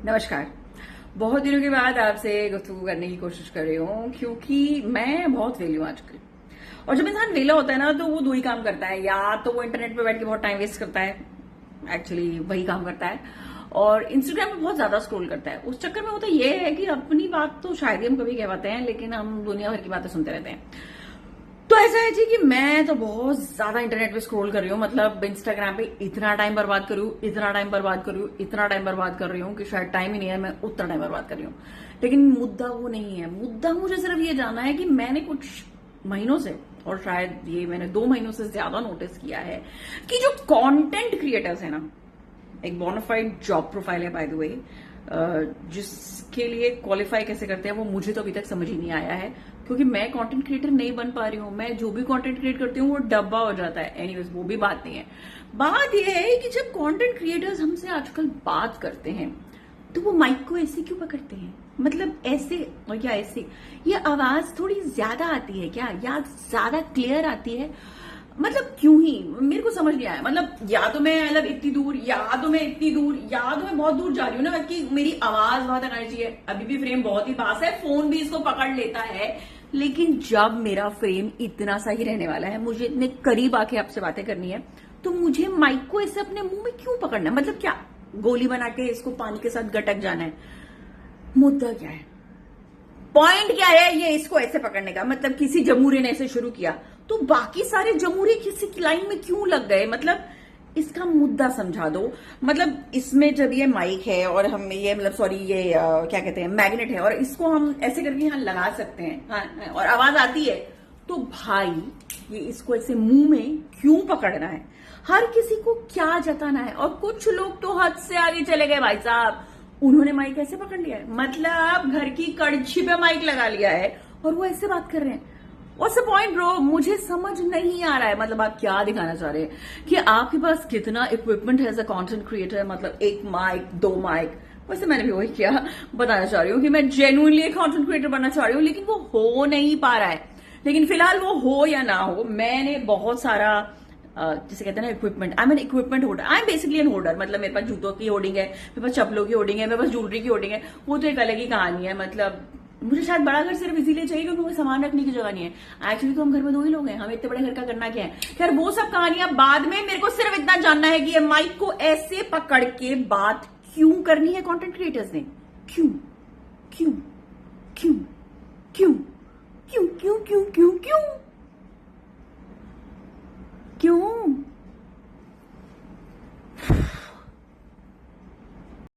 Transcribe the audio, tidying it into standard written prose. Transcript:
नमस्कार। बहुत दिनों के बाद आपसे गुफ्तगू करने की कोशिश कर रही हूँ क्योंकि मैं बहुत वेली हूँ आजकल। और जब इंसान वेला होता है ना तो वो दो ही काम करता है, या तो वो इंटरनेट पे बैठ के बहुत टाइम वेस्ट करता है, एक्चुअली वही काम करता है, और इंस्टाग्राम पे बहुत ज्यादा स्क्रॉल करता है। उस चक्कर में होता ये है कि अपनी बात तो शायद ही हम कभी कह पाते हैं, लेकिन हम दुनिया भर की बातें सुनते रहते हैं। तो ऐसा है जी कि मैं तो बहुत ज्यादा इंटरनेट पे स्क्रॉल कर रही हूँ, मतलब इंस्टाग्राम पे इतना टाइम बर्बाद कर रही हूँ, इतना टाइम बर्बाद कर रही हूँ, इतना टाइम बर्बाद कर रही हूँ कि शायद टाइम ही नहीं है, मैं उतना टाइम बर्बाद कर रही हूँ। लेकिन मुद्दा वो नहीं है। मुद्दा मुझे सिर्फ ये जानना है कि मैंने कुछ महीनों से, और शायद ये मैंने 2 महीनों से ज्यादा नोटिस किया है कि जो कंटेंट क्रिएटर्स है ना, एक बोनाफाइड जॉब प्रोफाइल है बाय द वे, जिसके लिए क्वालिफाई कैसे करते हैं वो मुझे तो अभी तक समझ ही नहीं आया है, क्योंकि मैं कंटेंट क्रिएटर नहीं बन पा रही हूँ। मैं जो भी कंटेंट क्रिएट करती हूँ वो डब्बा हो जाता है। एनीवेज, वो भी बात नहीं है। बात यह है कि जब कंटेंट क्रिएटर्स हमसे आजकल बात करते हैं तो वो माइक को ऐसे क्यों पकड़ते हैं? मतलब ऐसे, और क्या ऐसे, ये आवाज थोड़ी ज्यादा आती है क्या, या ज्यादा क्लियर आती है? मतलब क्यों ही, मेरे को समझ नहीं आया। मतलब या तो मैं मतलब इतनी दूर, या तो मैं इतनी दूर, या तो मैं बहुत दूर जा रही हूँ ना कि मेरी आवाज बहुत एनर्जी है। अभी भी फ्रेम बहुत ही पास है, फोन भी इसको पकड़ लेता है, लेकिन जब मेरा फ्रेम इतना सा ही रहने वाला है, मुझे इतने करीब आके आपसे बातें करनी है, तो मुझे माइक को ऐसे अपने मुंह में क्यों पकड़ना है? मतलब क्या गोली बना के इसको पानी के साथ गटक जाना है? मुद्दा क्या है? पॉइंट क्या है ये इसको ऐसे पकड़ने का? मतलब किसी जमूरे ने ऐसे शुरू किया तो बाकी सारे जमूरे किसी की लाइन में क्यों लग गए? मतलब इसका मुद्दा समझा दो। मतलब इसमें जब ये माइक है और हम ये, मतलब सॉरी, ये क्या कहते हैं, मैग्नेट है, और इसको हम ऐसे करके यहाँ लगा सकते हैं, हाँ, और आवाज आती है, तो भाई ये इसको ऐसे मुंह में क्यों पकड़ना है? हर किसी को क्या जताना है? और कुछ लोग तो हद से आगे चले गए भाई साहब। उन्होंने माइक ऐसे पकड़ लिया है, मतलब घर की कड़छी पे माइक लगा लिया है और वो ऐसे बात कर रहे हैं। What's the point bro? मुझे समझ नहीं आ रहा है। मतलब आप क्या दिखाना चाह रहे हैं कि आपके पास कितना इक्विपमेंट है एज अ कंटेंट क्रिएटर? मतलब एक माइक, 2 माइक। वैसे मैंने भी वही किया, बताना चाह रही हूँ कि मैं जेन्युइनली एक कंटेंट क्रिएटर बनना चाह रही हूँ, लेकिन वो हो नहीं पा रहा है। लेकिन फिलहाल वो हो या ना हो, मैंने बहुत सारा जिसे कहते हैं ना equipment, I am an equipment holder, I am basically an holder. मतलब मेरे पास जूतों की होर्डिंग है, मेरे पास चप्पलों की होर्डिंग है, मेरे पास ज्वेलरी की होर्डिंग है। वो तो एक अलग ही कहानी है। मतलब मुझे शायद बड़ा घर सिर्फ इसीलिए चाहिए क्योंकि मुझे सामान रखने की जगह नहीं है। एक्चुअली तो हम घर में 2 ही लोग हैं, हमें इतने बड़े घर का करना क्या है? खैर वो सब कहानियां बाद में। मेरे को सिर्फ इतना जानना है कि ये माइक को ऐसे पकड़ के बात क्यों करनी है कंटेंट क्रिएटर्स ने? क्यों क्यों क्यों क्यों क्यों क्यों क्यों क्यों क्यों क्यों?